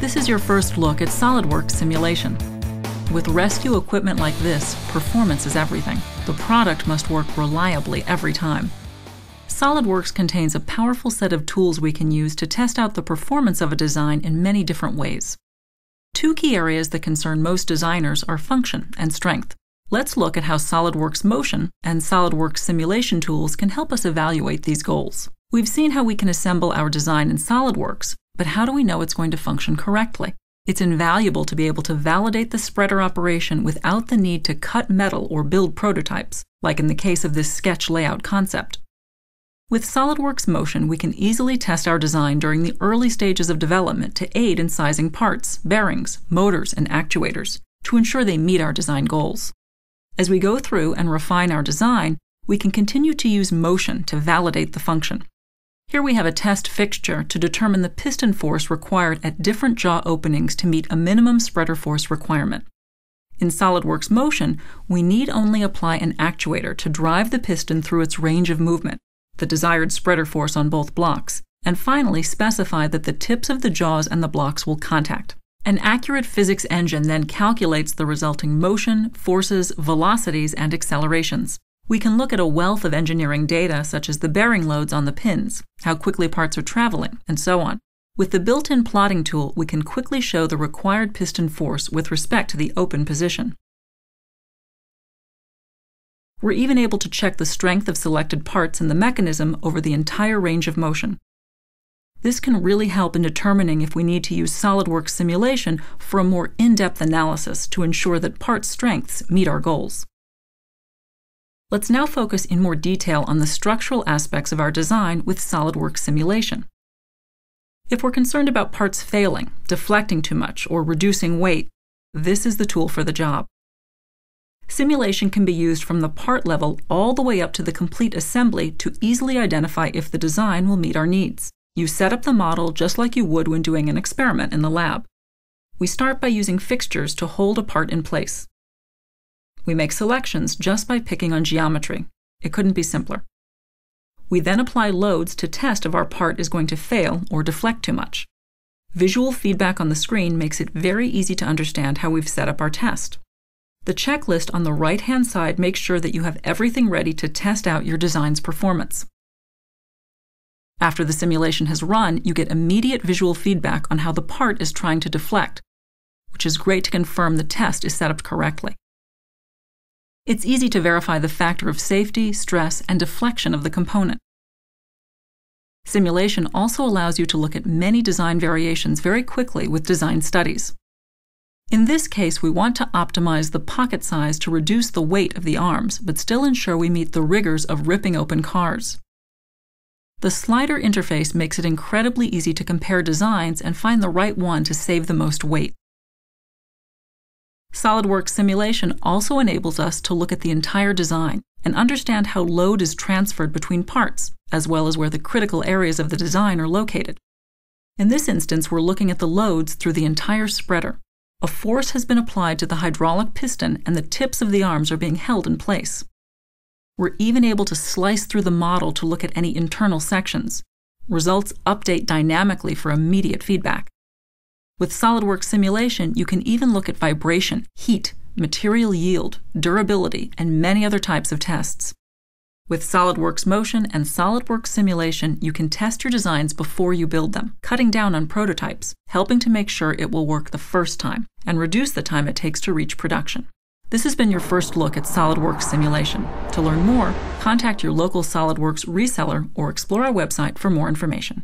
This is your first look at SOLIDWORKS simulation. With rescue equipment like this, performance is everything. The product must work reliably every time. SOLIDWORKS contains a powerful set of tools we can use to test out the performance of a design in many different ways. Two key areas that concern most designers are function and strength. Let's look at how SOLIDWORKS Motion and SOLIDWORKS simulation tools can help us evaluate these goals. We've seen how we can assemble our design in SOLIDWORKS, but how do we know it's going to function correctly? It's invaluable to be able to validate the spreader operation without the need to cut metal or build prototypes, like in the case of this sketch layout concept. With SOLIDWORKS Motion, we can easily test our design during the early stages of development to aid in sizing parts, bearings, motors, and actuators to ensure they meet our design goals. As we go through and refine our design, we can continue to use Motion to validate the function. Here we have a test fixture to determine the piston force required at different jaw openings to meet a minimum spreader force requirement. In SOLIDWORKS Motion, we need only apply an actuator to drive the piston through its range of movement, the desired spreader force on both blocks, and finally specify that the tips of the jaws and the blocks will contact. An accurate physics engine then calculates the resulting motion, forces, velocities, and accelerations. We can look at a wealth of engineering data such as the bearing loads on the pins, how quickly parts are traveling, and so on. With the built-in plotting tool, we can quickly show the required piston force with respect to the open position. We're even able to check the strength of selected parts in the mechanism over the entire range of motion. This can really help in determining if we need to use SOLIDWORKS simulation for a more in-depth analysis to ensure that part strengths meet our goals. Let's now focus in more detail on the structural aspects of our design with SOLIDWORKS simulation. If we're concerned about parts failing, deflecting too much, or reducing weight, this is the tool for the job. Simulation can be used from the part level all the way up to the complete assembly to easily identify if the design will meet our needs. You set up the model just like you would when doing an experiment in the lab. We start by using fixtures to hold a part in place. We make selections just by picking on geometry. It couldn't be simpler. We then apply loads to test if our part is going to fail or deflect too much. Visual feedback on the screen makes it very easy to understand how we've set up our test. The checklist on the right-hand side makes sure that you have everything ready to test out your design's performance. After the simulation has run, you get immediate visual feedback on how the part is trying to deflect, which is great to confirm the test is set up correctly. It's easy to verify the factor of safety, stress, and deflection of the component. Simulation also allows you to look at many design variations very quickly with design studies. In this case, we want to optimize the pocket size to reduce the weight of the arms, but still ensure we meet the rigors of ripping open cars. The slider interface makes it incredibly easy to compare designs and find the right one to save the most weight. SOLIDWORKS simulation also enables us to look at the entire design and understand how load is transferred between parts, as well as where the critical areas of the design are located. In this instance, we're looking at the loads through the entire spreader. A force has been applied to the hydraulic piston and the tips of the arms are being held in place. We're even able to slice through the model to look at any internal sections. Results update dynamically for immediate feedback. With SOLIDWORKS simulation, you can even look at vibration, heat, material yield, durability, and many other types of tests. With SOLIDWORKS Motion and SOLIDWORKS simulation, you can test your designs before you build them, cutting down on prototypes, helping to make sure it will work the first time, and reduce the time it takes to reach production. This has been your first look at SOLIDWORKS simulation. To learn more, contact your local SOLIDWORKS reseller or explore our website for more information.